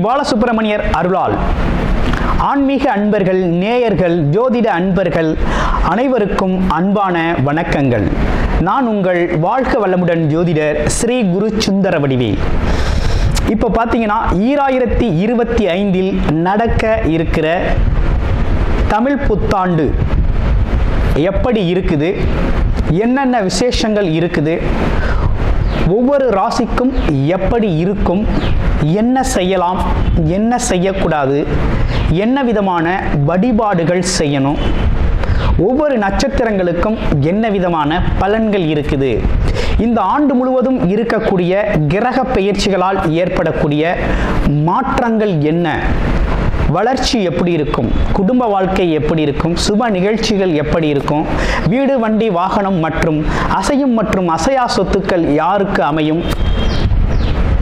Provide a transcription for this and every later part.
பாலசுப்பிரமணியர் அருளால் ஆன்மீக அன்பர்கள், நேயர்கள், ஜோதிட அன்பர்கள் அனைவருக்கும் அன்பான வணக்கங்கள். நான் உங்கள் வாழ்க வளமுடன் ஜோதிடர் ஸ்ரீ குரு சுந்தர வடிவேல். இப்போ பார்த்தீங்கன்னா 2025 நடக்க இருக்கிற தமிழ் புத்தாண்டு எப்படி இருக்குது, என்னென்ன விசேஷங்கள் இருக்குது, ஒவ்வொரு ராசிக்கும் எப்படி இருக்கும், என்ன செய்யலாம், என்ன செய்யக்கூடாது, என்ன விதமான வழிபாடுகள் செய்யணும், ஒவ்வொரு நட்சத்திரங்களுக்கும் என்ன விதமான பலன்கள் இருக்குது, இந்த ஆண்டு முழுவதும் இருக்கக்கூடிய கிரக பெயர்ச்சிகளால் ஏற்படக்கூடிய மாற்றங்கள் என்ன, வளர்ச்சி எப்படி இருக்கும், குடும்ப வாழ்க்கை எப்படி இருக்கும், சுப நிகழ்ச்சிகள் எப்படி இருக்கும், வீடு, வண்டி, வாகனம் மற்றும் அசையும் மற்றும் அசையா சொத்துக்கள் யாருக்கு அமையும்,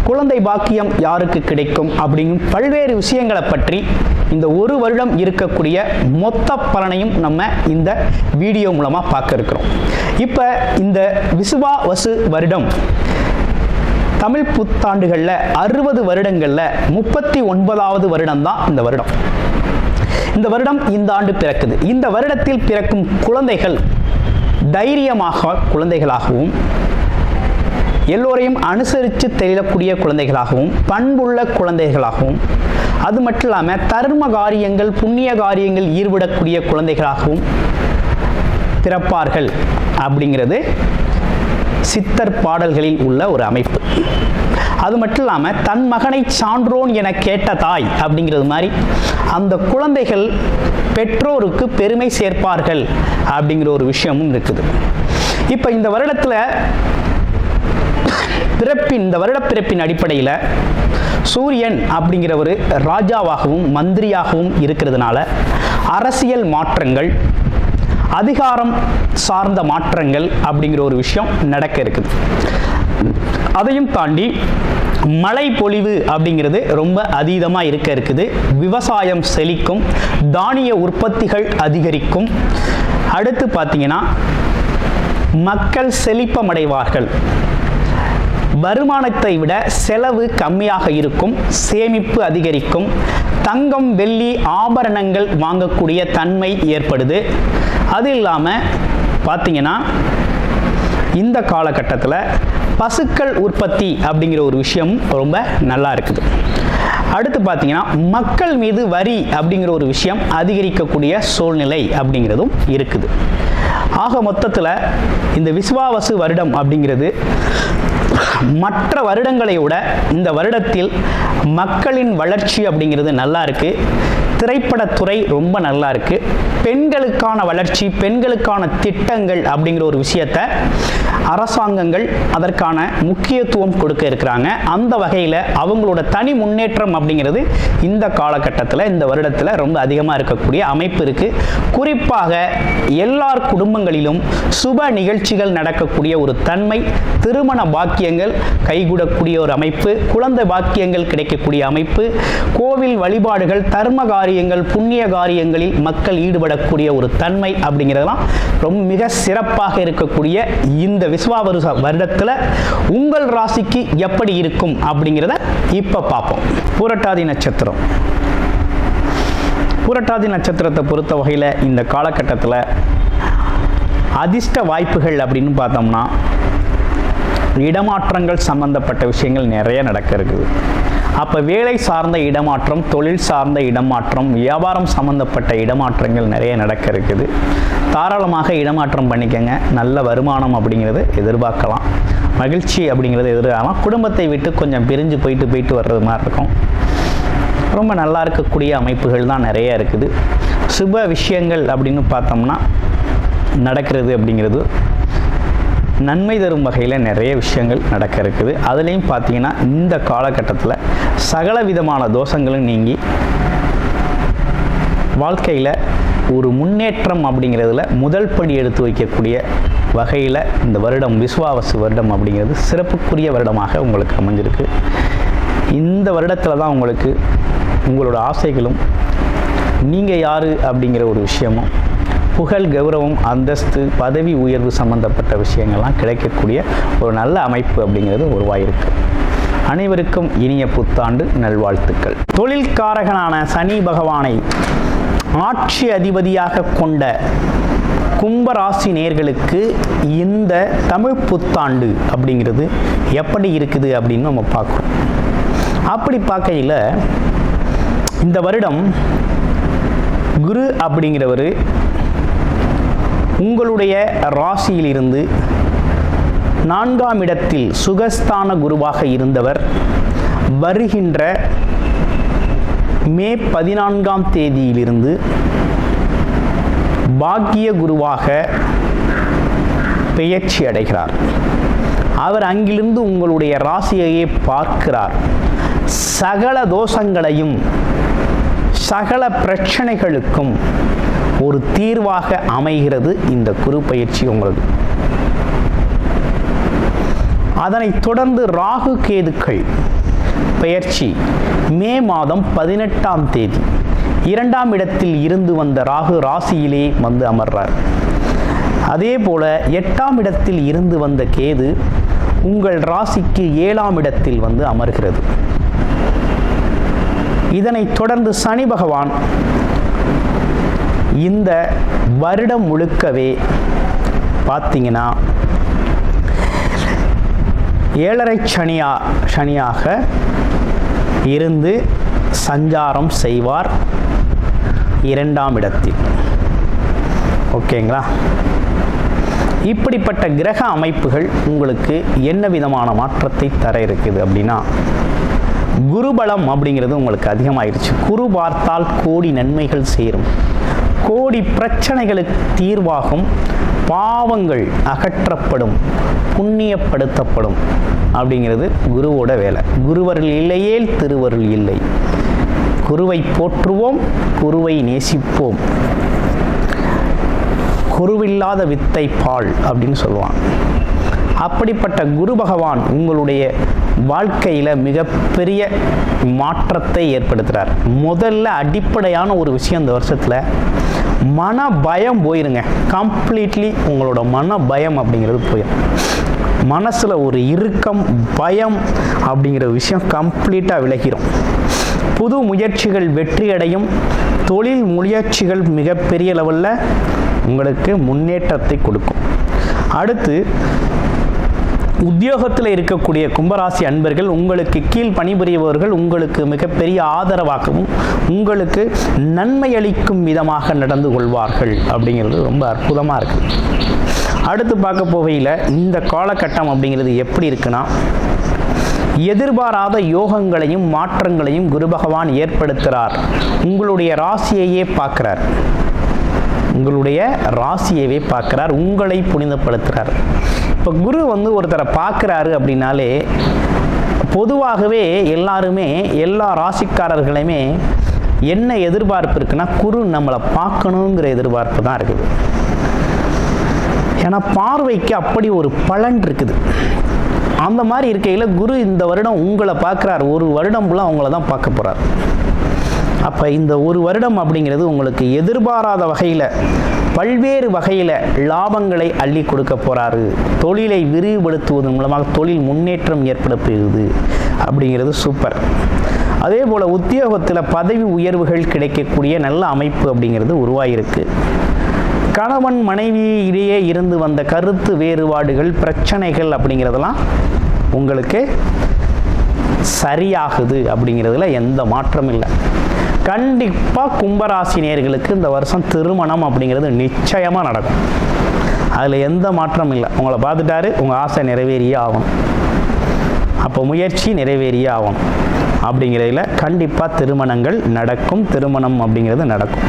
குழந்தை பாக்கியம் யாருக்கு கிடைக்கும் அப்படிங்கும் பல்வேறு விஷயங்களை பற்றி இந்த ஒரு வருடம் இருக்கக்கூடிய மொத்த பலனையும் நம்ம இந்த வீடியோ மூலமாக பார்க்க இருக்கிறோம். இப்போ இந்த விசுவாவசு வருடம் தமிழ் புத்தாண்டுகளில் 60 வருடங்களில் 39வது வருடம் தான் இந்த வருடம். இந்த வருடம் இந்த ஆண்டு பிறக்குது. இந்த வருடத்தில் பிறக்கும் குழந்தைகள் தைரியமாக குழந்தைகளாகவும், எல்லோரையும் அனுசரித்து தெரியக்கூடிய குழந்தைகளாகவும், பண்புள்ள குழந்தைகளாகவும், அது மட்டும் இல்லாமல் தர்ம காரியங்கள், புண்ணிய காரியங்கள் ஈடுபடக்கூடிய குழந்தைகளாகவும் பிறப்பார்கள் அப்படிங்கிறது சித்தர் பாடல்களில் உள்ள ஒரு அமைப்பு. அது மட்டும் இல்லாமல் தன் மகனை சான்றோன் என கேட்ட தாய் அப்படிங்கிறது மாதிரி அந்த குழந்தைகள் பெற்றோருக்கு பெருமை சேர்ப்பார்கள் அப்படிங்கிற ஒரு விஷயமும் இருக்குது. இப்போ இந்த வருடத்தில் இந்த வருட பிறப்பின் அடிப்படையில் சூரியன் அப்படிங்கிற ஒரு ராஜாவாகவும் மந்திரியாகவும் இருக்கிறதுனால அரசியல் மாற்றங்கள், அதிகாரம் சார்ந்த மாற்றங்கள் அப்படிங்கிற ஒரு விஷயம் நடக்க இருக்குது. அதையும் தாண்டி மழை பொழிவு அப்படிங்கிறது ரொம்ப அதீதமாக இருக்குது. விவசாயம் செழிக்கும், தானிய உற்பத்திகள் அதிகரிக்கும். அடுத்து பார்த்தீங்கன்னா மக்கள் செழிப்பமடைவார்கள். வருமானத்தை விட செலவு கம்மியாக இருக்கும், சேமிப்பு அதிகரிக்கும், தங்கம், வெள்ளி, ஆபரணங்கள் வாங்கக்கூடிய தன்மை ஏற்படுது. அது இல்லாமல் பார்த்தீங்கன்னா இந்த காலகட்டத்தில் பசுக்கள் உற்பத்தி அப்படிங்கிற ஒரு விஷயம் ரொம்ப நல்லா இருக்குது. அடுத்து பார்த்தீங்கன்னா மக்கள் மீது வரி அப்படிங்கிற ஒரு விஷயம் அதிகரிக்கக்கூடிய சூழ்நிலை அப்படிங்கிறதும் இருக்குது. ஆக மொத்தத்தில் இந்த விசுவாவசு வருடம் அப்படிங்கிறது மற்ற வருடங்களை விட இந்த வருடத்தில் மக்களின் வளர்ச்சி அப்படிங்கிறது நல்லா இருக்கு. திரைப்படத்துறை ரொம்ப நல்லா இருக்கு. பெண்களுக்கான வளர்ச்சி, பெண்களுக்கான திட்டங்கள் அப்படிங்கிற ஒரு விஷயத்தை அரசாங்கங்கள் அதற்கான முக்கியத்துவம் கொடுக்க இருக்கிறாங்க. அந்த வகையில் அவங்களோட தனி முன்னேற்றம் அப்படிங்கிறது இந்த காலகட்டத்தில், இந்த வருடத்தில் ரொம்ப அதிகமாக இருக்கக்கூடிய அமைப்பு இருக்கு. குறிப்பாக எல்லார் குடும்பங்களிலும் சுப நிகழ்ச்சிகள் நடக்கக்கூடிய ஒரு தன்மை, திருமண பாக்கியங்கள் கைகூடக்கூடிய ஒரு அமைப்பு, குழந்தை பாக்கியங்கள் கிடைக்கக்கூடிய அமைப்பு, கோவில் வழிபாடுகள், தர்ம காரியங்கள், புண்ணிய காரியங்களில் மக்கள் ஈடுபடக்கூடிய ஒரு தன்மை அப்படிங்கிறதெல்லாம் ரொம்ப மிக சிறப்பாக இருக்கக்கூடிய இந்த விசுவாவசு வருடத்தில் உங்கள் ராசிக்கு எப்படி இருக்கும் அப்படிங்கிறத இப்போ பார்ப்போம். புரட்டாதி நட்சத்திரம். புரட்டாதி நட்சத்திரத்தை பொறுத்த வகையில் இந்த காலகட்டத்தில் அதிர்ஷ்ட வாய்ப்புகள் அப்படின்னு பார்த்தோம்னா இடமாற்றங்கள் சம்பந்தப்பட்ட விஷயங்கள் நிறைய நடக்க இருக்குது. அப்போ வேலை சார்ந்த இடமாற்றம், தொழில் சார்ந்த இடமாற்றம், வியாபாரம் சம்பந்தப்பட்ட இடமாற்றங்கள் நிறைய நடக்க இருக்குது. தாராளமாக இடமாற்றம் பண்ணிக்கங்க. நல்ல வருமானம் அப்படிங்கிறது எதிர்பார்க்கலாம். மகிழ்ச்சி அப்படிங்கிறது எதிர்பார்க்கலாம். குடும்பத்தை விட்டு கொஞ்சம் பிரிஞ்சு போயிட்டு வர்றது மாதிரி இருக்கும். ரொம்ப நல்லா இருக்கக்கூடிய அமைப்புகள் தான் நிறைய இருக்குது. சுப விஷயங்கள் அப்படின்னு பார்த்தோம்னா நடக்கிறது அப்படிங்கிறது நன்மை தரும் வகையில் நிறைய விஷயங்கள் நடக்க இருக்குது. அதுலேயும் பார்த்தீங்கன்னா இந்த காலகட்டத்தில் சகல விதமான தோஷங்களும் நீங்கி வாழ்க்கையில் ஒரு முன்னேற்றம் அப்படிங்கிறதுல முதல் படி எடுத்து வைக்கக்கூடிய வகையில் இந்த வருடம் விசுவாவசு வருடம் அப்படிங்கிறது சிறப்புக்குரிய வருடமாக உங்களுக்கு அமைஞ்சிருக்கு. இந்த வருடத்தில் தான் உங்களுக்கு உங்களோட ஆசைகளும் நீங்கள் யார் அப்படிங்கிற ஒரு விஷயமும், புகழ், கௌரவம், அந்தஸ்து, பதவி உயர்வு சம்பந்தப்பட்ட விஷயங்கள்லாம் கிடைக்கக்கூடிய ஒரு நல்ல அமைப்பு அப்படிங்கிறது உருவாயிருக்கு. அனைவருக்கும் இனிய புத்தாண்டு நல்வாழ்த்துக்கள். தொழில்காரகனான சனி பகவானை ஆட்சி அதிபதியாக கொண்ட கும்பராசி நேயர்களுக்கு இந்த தமிழ் புத்தாண்டு அப்படிங்கிறது எப்படி இருக்குது அப்படின்னு நம்ம பார்க்குறோம். அப்படி பார்க்கையில் இந்த வருடம் குரு அப்படிங்கிறவர் உங்களுடைய ராசியிலிருந்து 4ஆம் இடத்தில் சுகஸ்தான குருவாக இருந்தவர் வருகின்ற மே 14ஆம் தேதியிலிருந்து பாக்கிய குருவாக பெயர்ச்சி அடைகிறார். அவர் அங்கிருந்து உங்களுடைய ராசியையே பார்க்கிறார். சகல தோஷங்களையும் சகல பிரச்சனைகளுக்கும் ஒரு தீர்வாக அமைகிறது இந்த குரு பயிற்சி உங்களுக்கு. அதனைத் தொடர்ந்து ராகு கேதுக்கள் பெயர்ச்சி மே மாதம் 18ஆம் தேதி 2ஆம் இடத்தில் இருந்து வந்த ராகு ராசியிலே வந்து அமர்றார். அதே போல 8ஆம் இடத்தில் இருந்து வந்த கேது உங்கள் ராசிக்கு 7ஆம் இடத்தில் வந்து அமர்கிறது. இதனைத் தொடர்ந்து சனி பகவான் இந்த வருடம் முழுக்கவே பார்த்தீங்கன்னா 7.5 சனியாக இருந்து சஞ்சாரம் செய்வார் 2ஆம் இடத்தில். ஓகேங்களா? இப்படிப்பட்ட கிரக அமைப்புகள் உங்களுக்கு என்ன விதமான மாற்றத்தை தர இருக்குது அப்படின்னா, குருபலம் அப்படிங்கிறது உங்களுக்கு அதிகமாயிருச்சு. குரு பார்த்தால் கோடி நன்மைகள் சேரும், கோடி பிரச்சனைகளுக்கு தீர்வாகும், பாவங்கள் அகற்றப்படும், புண்ணியப்படுத்தப்படும் அப்படிங்கிறது குருவோட வேலை. குருவருள் இல்லையேல் திருவருள் இல்லை. குருவை போற்றுவோம், குருவை நேசிப்போம். குருவில்லாத வித்தை பால் அப்படின்னு சொல்லுவான். அப்படிப்பட்ட குரு பகவான் உங்களுடைய வாழ்க்கையில் மிகப்பெரிய மாற்றத்தை ஏற்படுத்துகிறார். முதல்ல அடிப்படையான ஒரு விஷயம் இந்த வருஷத்தில் மன பயம் போயிருங்க. கம்ப்ளீட்லி உங்களோட மன பயம் அப்படிங்கிறது போயிடும். மனசில் ஒரு இறுக்கம், பயம் அப்படிங்கிற விஷயம் கம்ப்ளீட்டாக விலகிடும். புது முயற்சிகள் வெற்றியடையும். தொழில் முயற்சிகள் மிகப்பெரிய லெவலில் உங்களுக்கு முன்னேற்றத்தை கொடுக்கும். அடுத்து உத்தியோகத்தில் இருக்கக்கூடிய கும்பராசி அன்பர்கள், உங்களுக்கு கீழ் பணிபுரியவர்கள் உங்களுக்கு மிகப்பெரிய ஆதரவாகவும் உங்களுக்கு நன்மை அளிக்கும் விதமாக நடந்து கொள்வார்கள் அப்படிங்கிறது ரொம்ப அற்புதமாக இருக்குது. அடுத்து பார்க்க போகையில் இந்த காலகட்டம் அப்படிங்கிறது எப்படி இருக்குன்னா, எதிர்பாராத யோகங்களையும் மாற்றங்களையும் குரு பகவான் ஏற்படுத்துகிறார். உங்களுடைய ராசியையே பார்க்கிறார். உங்களை புனிதப்படுத்துகிறார். இப்போ குரு வந்து ஒருத்தரை பார்க்குறாரு அப்படின்னாலே பொதுவாகவே எல்லாருமே எல்லா ராசிக்காரர்களுமே என்ன எதிர்பார்ப்பு இருக்குன்னா, குரு நம்மளை பார்க்கணுங்கிற எதிர்பார்ப்பு தான் இருக்குது. ஏன்னா பார்வைக்கு அப்படி ஒரு பலன் இருக்குது. அந்த மாதிரி இருக்கையில் குரு இந்த வருடம் உங்களை பார்க்குறார். ஒரு வருடம் ஃபுல்லாக அவங்கள தான் பார்க்க போகிறார். அப்போ இந்த ஒரு வருடம் அப்படிங்கிறது உங்களுக்கு எதிர்பாராத வகையில் பல்வேறு வகையில் லாபங்களை அள்ளி கொடுக்க போகிறாரு. தொழிலை விரிவுபடுத்துவதன் மூலமாக தொழில் முன்னேற்றம் ஏற்பட போகுது அப்படிங்கிறது சூப்பர். அதே போல் உத்தியோகத்தில் பதவி உயர்வுகள் கிடைக்கக்கூடிய நல்ல அமைப்பு அப்படிங்கிறது உருவாகிருக்கு. கணவன் மனைவி இடையே இருந்து வந்த கருத்து வேறுபாடுகள், பிரச்சனைகள் அப்படிங்கிறதெல்லாம் உங்களுக்கு சரியாகுது அப்படிங்கிறதுல எந்த மாற்றமும் இல்லை. கண்டிப்பாக கும்பராசி நேயர்களுக்கு இந்த வருஷம் திருமணம் அப்படிங்கிறது நிச்சயமாக நடக்கும். அதில் எந்த மாற்றமும் இல்லை. உங்களை பார்த்துட்டாரு, உங்கள் ஆசை நிறைவேறியே ஆகணும். அப்போ முயற்சி நிறைவேறியே ஆகணும். அப்படிங்கிறதுல கண்டிப்பாக திருமணங்கள் நடக்கும். திருமணம் அப்படிங்கிறது நடக்கும்.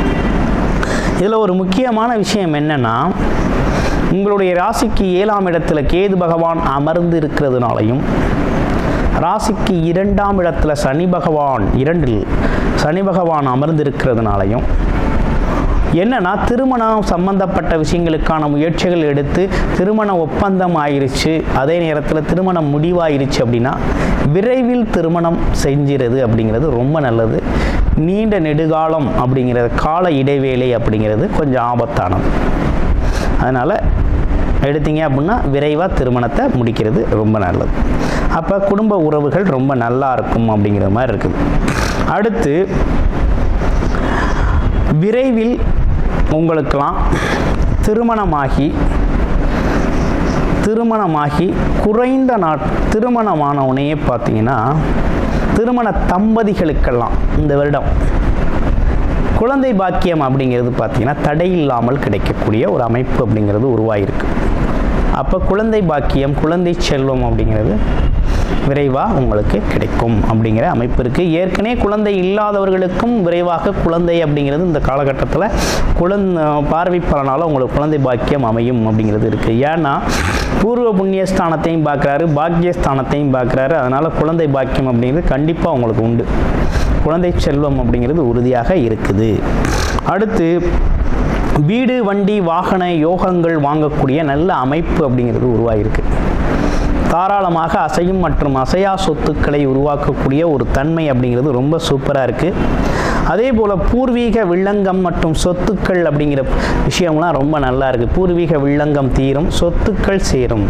இதில் ஒரு முக்கியமான விஷயம் என்னென்னா, உங்களுடைய ராசிக்கு 7ஆம் இடத்துல கேது பகவான் அமர்ந்து இருக்கிறதுனாலையும், ராசிக்கு 2ஆம் இடத்துல சனி பகவான் அமர்ந்திருக்கிறதுனாலையும் என்னன்னா, திருமணம் சம்பந்தப்பட்ட விஷயங்களுக்கான முயற்சிகள் எடுத்து திருமண ஒப்பந்தம் ஆயிருச்சு, அதே நேரத்தில் திருமணம் முடிவாயிருச்சு அப்படின்னா விரைவில் திருமணம் செஞ்சிருது அப்படிங்கிறது ரொம்ப நல்லது. நீண்ட நெடுகாலம் அப்படிங்கிறது, கால இடைவேளை அப்படிங்கிறது கொஞ்சம் ஆபத்தானது. அதனால் எடுத்தீங்க அப்படின்னா விரைவாக திருமணத்தை முடிக்கிறது ரொம்ப நல்லது. அப்போ குடும்ப உறவுகள் ரொம்ப நல்லா இருக்கும் அப்படிங்கிற மாதிரி இருக்குது. அடுத்து விரைவில் உங்களுக்கெல்லாம் திருமணமாகி குறைந்த திருமணமானவனையே பார்த்தீங்கன்னா திருமண தம்பதிகளுக்கெல்லாம் இந்த வருடம் குழந்தை பாக்கியம் அப்படிங்கிறது பார்த்தீங்கன்னா தடை இல்லாமல் கிடைக்கக்கூடிய ஒரு அமைப்பு அப்படிங்கிறது உருவாகிருக்கு. அப்போ குழந்தை பாக்கியம், குழந்தை செல்வம் அப்படிங்கிறது விரைவாக உங்களுக்கு கிடைக்கும் அப்படிங்கிற அமைப்பு இருக்குது. ஏற்கனவே குழந்தை இல்லாதவர்களுக்கும் விரைவாக குழந்தை அப்படிங்கிறது இந்த காலகட்டத்தில் பார்வை பலனால் உங்களுக்கு குழந்தை பாக்கியம் அமையும் அப்படிங்கிறது இருக்குது. ஏன்னா பூர்வ புண்ணியஸ்தானத்தையும் பார்க்குறாரு, பாக்கியஸ்தானத்தையும் பார்க்குறாரு. அதனால் குழந்தை பாக்கியம் அப்படிங்கிறது கண்டிப்பாக உங்களுக்கு உண்டு. குழந்தை செல்வம் அப்படிங்கிறது உறுதியாக இருக்குது. அடுத்து வீடு, வண்டி, வாகன யோகங்கள் வாங்கக்கூடிய நல்ல அமைப்பு அப்படிங்கிறது உருவாகிருக்கு. தாராளமாக அசையும் மற்றும் அசையா சொத்துக்களை உருவாக்கக்கூடிய ஒரு தன்மை அப்படிங்கிறது ரொம்ப சூப்பராக இருக்குது. அதே போல் பூர்வீக வில்லங்கம் மற்றும் சொத்துக்கள் அப்படிங்கிற விஷயம்லாம் ரொம்ப நல்லா இருக்குது. பூர்வீக வில்லங்கம் தீரும், சொத்துக்கள் சேரும்.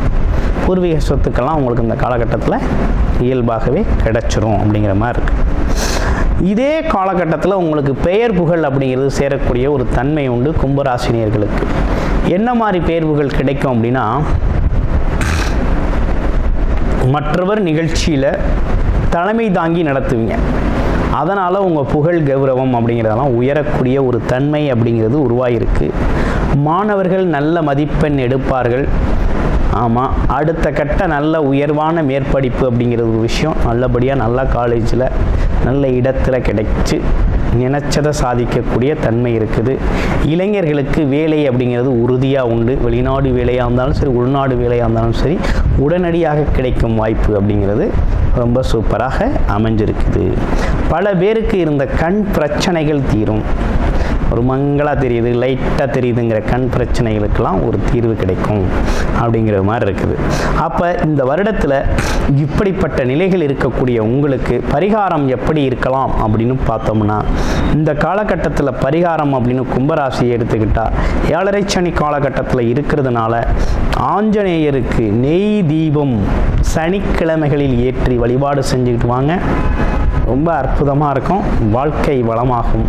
பூர்வீக சொத்துக்கள்லாம் உங்களுக்கு இந்த காலகட்டத்தில் இயல்பாகவே கிடைச்சிரும் அப்படிங்கிற மாதிரி இருக்குது. இதே காலகட்டத்தில் உங்களுக்கு பெயர் புகழ் அப்படிங்கிறது சேரக்கூடிய ஒரு தன்மை உண்டு கும்பராசினியர்களுக்கு. என்ன மாதிரி பெயர் புகழ் கிடைக்கும் அப்படின்னா, மற்றவர் நிகழ்ச்சியில் தலைமை தாங்கி நடத்துவீங்க. அதனால் உங்கள் புகழ் கௌரவம் அப்படிங்கிறதெல்லாம் உயரக்கூடிய ஒரு தன்மை அப்படிங்கிறது உருவாகிருக்கு. மாணவர்கள் நல்ல மதிப்பெண் எடுப்பார்கள். ஆமாம், அடுத்த கட்ட நல்ல உயர்வான மேற்படிப்பு அப்படிங்கிற ஒரு விஷயம் நல்லபடியாக நல்ல காலேஜில் நல்ல இடத்துல கிடைச்சி நினைச்சதை சாதிக்கக்கூடிய தன்மை இருக்குது. இளைஞர்களுக்கு வேலை அப்படிங்கிறது உறுதியாக உண்டு. வெளிநாடு வேலையாக இருந்தாலும் சரி, உள்நாடு வேலையாக இருந்தாலும் சரி, உடனடியாக கிடைக்கும் வாய்ப்பு அப்படிங்கிறது ரொம்ப சூப்பராக அமைஞ்சிருக்குது. பல பேருக்கு இருந்த கண் பிரச்சனைகள் தீரும். ஒரு மங்களாக தெரியுது, லைட்டாக தெரியுதுங்கிற கண் பிரச்சனைகளுக்கெல்லாம் ஒரு தீர்வு கிடைக்கும் அப்படிங்கிற மாதிரி இருக்குது. அப்போ இந்த வருடத்தில் இப்படிப்பட்ட நிலைகள் இருக்கக்கூடிய உங்களுக்கு பரிகாரம் எப்படி இருக்கலாம் அப்படின்னு பார்த்தோம்னா, இந்த காலகட்டத்தில் பரிகாரம் அப்படின்னு கும்பராசியை எடுத்துக்கிட்டால் 7.5 சனி காலகட்டத்தில் இருக்கிறதுனால ஆஞ்சநேயருக்கு நெய் தீபம் சனிக்கிழமைகளில் ஏற்றி வழிபாடு செஞ்சுக்கிட்டு வாங்க. ரொம்ப அற்புதமாக இருக்கும், வாழ்க்கை வளமாகும்.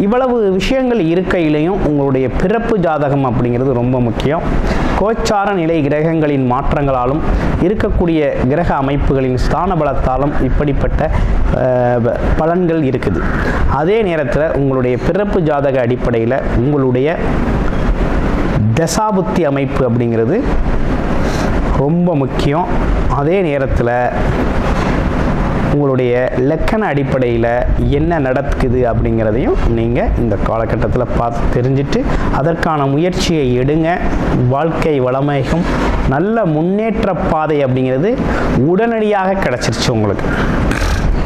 இவ்வளவு விஷயங்கள் இருக்கையிலையும் உங்களுடைய பிறப்பு ஜாதகம் அப்படிங்கிறது ரொம்ப முக்கியம். கோச்சார நிலை கிரகங்களின் மாற்றங்களாலும் இருக்கக்கூடிய கிரக அமைப்புகளின் ஸ்தான பலத்தாலும் இப்படிப்பட்ட பலன்கள் இருக்குது. அதே நேரத்தில் உங்களுடைய பிறப்பு ஜாதக அடிப்படையில் உங்களுடைய தசாபுத்தி அமைப்பு அப்படிங்கிறது ரொம்ப முக்கியம். அதே நேரத்தில் உங்களுடைய லக்கண அடிப்படையில் என்ன நடக்குது அப்படிங்கிறதையும் நீங்கள் இந்த காலகட்டத்தில் பார்த்து தெரிஞ்சுட்டு அதற்கான முயற்சியை எடுங்க. வாழ்க்கை வளமைக்கும் நல்ல முன்னேற்ற பாதை அப்படிங்கிறது உடனடியாக கிடச்சிருச்சு உங்களுக்கு.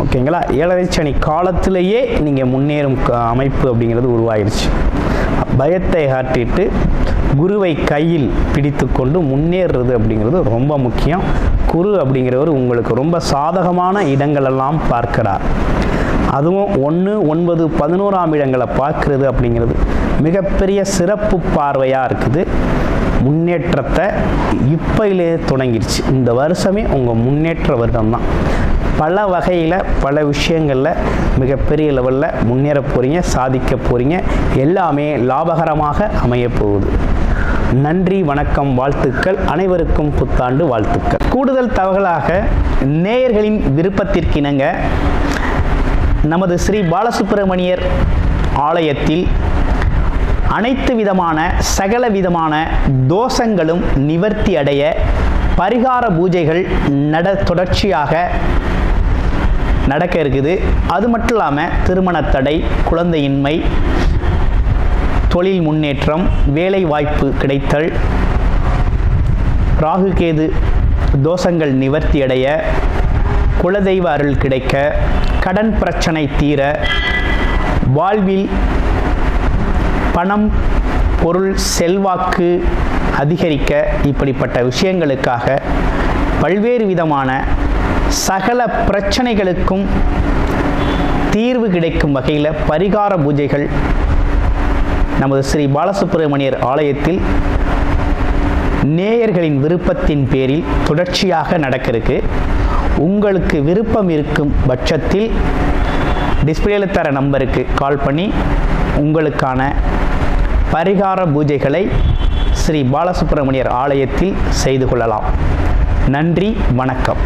ஓகேங்களா? 7.5 சனி காலத்திலேயே நீங்கள் முன்னேறும் அமைப்பு அப்படிங்கிறது உருவாயிருச்சு. பயத்தை காட்டிட்டு குருவை கையில் பிடித்து கொண்டு முன்னேறுறது அப்படிங்கிறது ரொம்ப முக்கியம். குரு அப்படிங்கிறவர் உங்களுக்கு ரொம்ப சாதகமான இடங்களெல்லாம் பார்க்கிறார். அதுவும் 1, 9, 11ஆம் இடங்களை பார்க்கறது அப்படிங்கிறது மிகப்பெரிய சிறப்பு பார்வையாக இருக்குது. முன்னேற்றத்தை இப்பையிலே தொடங்கிடுச்சு. இந்த வருஷமே உங்கள் முன்னேற்ற வருடம் தான். பல வகையில் பல விஷயங்களில் மிகப்பெரிய லெவலில் முன்னேற போகிறீங்க, சாதிக்க போகிறீங்க. எல்லாமே லாபகரமாக அமைய போகுது. நன்றி, வணக்கம், வாழ்த்துக்கள். அனைவருக்கும் புத்தாண்டு வாழ்த்துக்கள். கூடுதல் தகவலாக நேயர்களின் விருப்பத்திற்கிணங்க நமது ஸ்ரீ பாலசுப்பிரமணியர் ஆலயத்தில் அனைத்து விதமான சகல விதமான தோஷங்களும் நிவர்த்தி அடைய பரிகார பூஜைகள் தொடர்ச்சியாக நடக்க இருக்குது. அது மட்டும் இல்லாமல் திருமண தடை, குழந்தையின்மை, தொழில் முன்னேற்றம், வேலை வாய்ப்பு கிடைத்தல், ராகு கேது தோஷங்கள் நிவர்த்தி அடைய, குலதெய்வ அருள் கிடைக்க, கடன் பிரச்சனை தீர, வாழ்வில் பணம், பொருள், செல்வாக்கு அதிகரிக்க, இப்படிப்பட்ட விஷயங்களுக்காக பல்வேறு விதமான சகல பிரச்சனைகளுக்கும் தீர்வு கிடைக்கும் வகையில் பரிகார பூஜைகள் நமது ஸ்ரீ பாலசுப்பிரமணியர் ஆலயத்தில் நேயர்களின் விருப்பத்தின் பேரில் தொடர்ச்சியாக நடக்கிறதுக்கு உங்களுக்கு விருப்பம் இருக்கும் பட்சத்தில் டிஸ்பிளேல தர நம்பருக்கு கால் பண்ணி உங்களுக்கான பரிகார பூஜைகளை ஸ்ரீ பாலசுப்பிரமணியர் ஆலயத்தில் செய்து கொள்ளலாம். நன்றி, வணக்கம்.